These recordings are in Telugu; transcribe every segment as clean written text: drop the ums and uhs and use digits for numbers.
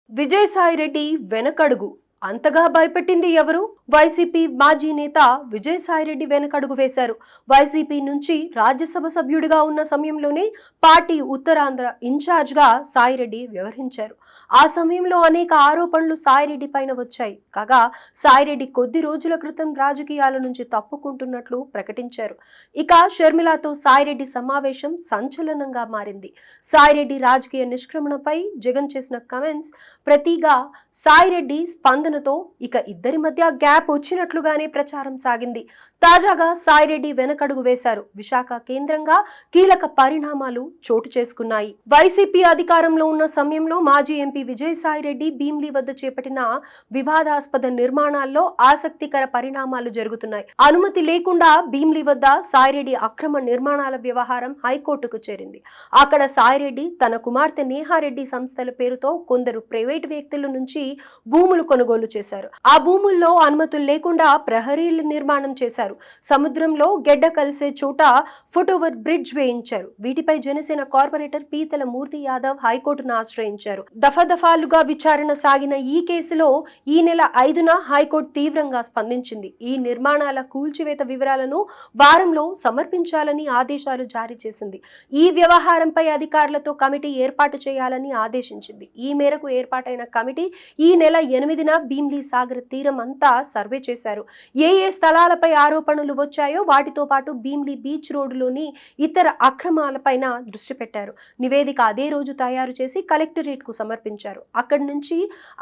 విజయసాయిరెడ్డి వెనకడుగు అంతగా భయపెట్టింది ఎవరు? వైసీపీ మాజీ నేత విజయసాయిరెడ్డి వెనకడుగు వేశారు. వైసీపీ నుంచి రాజ్యసభ సభ్యుడిగా ఉన్న సమయంలోనే పార్టీ ఉత్తరాంధ్ర ఇన్ఛార్జ్గా సాయిరెడ్డి వ్యవహరించారు. ఆ సమయంలో అనేక ఆరోపణలు సాయిరెడ్డి పైన వచ్చాయి. కాగా సాయిరెడ్డి కొద్ది రోజుల క్రితం రాజకీయాల నుంచి తప్పుకుంటున్నట్లు ప్రకటించారు. ఇక షర్మిలతో సాయిరెడ్డి సమావేశం సంచలనంగా మారింది. సాయిరెడ్డి రాజకీయ నిష్క్రమణపై జగన్ చేసిన కమెంట్స్ ప్రతిగా సాయిరెడ్డి స్పందనతో ఇక ఇద్దరి మధ్య గ్యాప్ వచ్చినట్లుగానే ప్రచారం సాగింది. తాజాగా సాయిరెడ్డి వెనకడుగు వేశారు. విశాఖ కేంద్రంగా కీలక పరిణామాలు చోటు చేసుకున్నాయి. వైసీపీ అధికారంలో ఉన్న సమయంలో మాజీ ఎంపీ విజయసాయిరెడ్డి భీమ్లీ వద్ద చేపట్టిన వివాదాస్పద నిర్మాణాల్లో ఆసక్తికర పరిణామాలు జరుగుతున్నాయి. అనుమతి లేకుండా భీమ్లీ వద్ద సాయిరెడ్డి అక్రమ నిర్మాణాల వ్యవహారం హైకోర్టుకు చేరింది. అక్కడ సాయిరెడ్డి తన కుమార్తె నేహారెడ్డి సంస్థల పేరుతో కొందరు ప్రైవేటు వ్యక్తుల నుంచి భూములు కొనుగోలు చేశారు. ఆ భూముల్లో అనుమతులు లేకుండా ప్రహరీలు నిర్మాణం చేశారు. సముద్రంలో గెడ్డ కలిసే చోట ఫుట్ ఓవర్ బ్రిడ్జ్ వేయించారు. వీటిపై జనసేన కార్పొరేటర్ పీతల మూర్తి యాదవ్ హైకోర్టును ఆశ్రయించారు. దఫాదఫాలుగా విచారణ సాగిన ఈ కేసులో ఈ నెల 5న హైకోర్టు తీవ్రంగా స్పందించింది. ఈ నిర్మాణాల కూల్చివేత వివరాలను వారంలో సమర్పించాలని ఆదేశాలు జారీ చేసింది. ఈ వ్యవహారంపై అధికారులతో కమిటీ ఏర్పాటు చేయాలని ఆదేశించింది. ఈ మేరకు ఏర్పాటైన కమిటీ ఈ నెల 8న భీమ్లీ సాగర్ తీరం అంతా సర్వే చేశారు. ఏ స్థలాలపై ఆరోపణలు వచ్చాయో వాటితో పాటు భీమ్లీ బీచ్ రోడ్డులోని ఇతర అక్రమాలపైన దృష్టి పెట్టారు. నివేదిక అదే రోజు తయారు చేసి కలెక్టరేట్ కు సమర్పించారు. అక్కడి నుంచి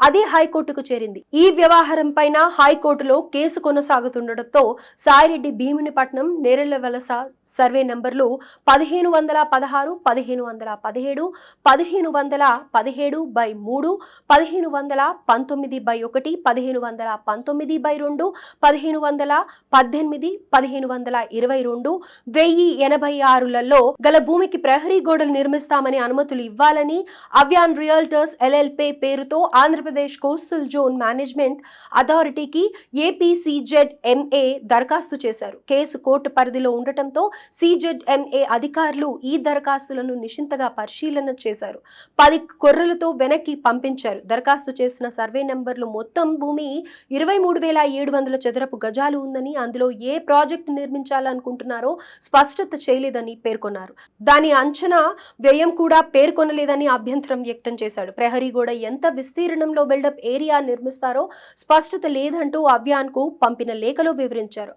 అదే హైకోర్టుకు చేరింది. ఈ వ్యవహారం పైన హైకోర్టులో కేసు కొనసాగుతుండటంతో సాయిరెడ్డి భీమునిపట్నం నేరెళ్లవలస సర్వే నంబర్లు 1516, 1517, 1517/3, 1519/1, 1519/2, 1518, 1522, 1086లలో గల భూమికి ప్రహరీ గోడలు నిర్మిస్తామని అనుమతులు ఇవ్వాలని అవ్యాన్ రియల్టర్స్ ఎల్ఎల్పీ పేరుతో ఆంధ్రప్రదేశ్ కోస్టల్ జోన్ మేనేజ్మెంట్ అథారిటీకి ఏపీసీజెడ్ఎంఏ దరఖాస్తు చేశారు. కేసు కోర్టు పరిధిలో ఉండటంతో సీజెడ్ఎంఏ అధికారులు ఈ దరఖాస్తులను నిశితంగా పరిశీలన చేశారు. 10 కొర్రలతో వెనక్కి పంపించారు. దరఖాస్తు చేసిన సర్వే నంబర్లు మొత్తం భూమి 23,700 చదరపు గజాలు ఉందని, అందులో ఏ ప్రాజెక్టు నిర్మించాలనుకుంటున్నారో స్పష్టత చేయలేదని పేర్కొన్నారు. దాని అంచనా వ్యయం కూడా పేర్కొనలేదని అభ్యంతరం వ్యక్తం చేశాడు. ప్రహరీ గోడ ఎంత విస్తీర్ణంలో బిల్డప్ ఏరియా నిర్మిస్తారో స్పష్టత లేదంటూ అవ్యాన్ కు పంపిన లేఖలో వివరించారు.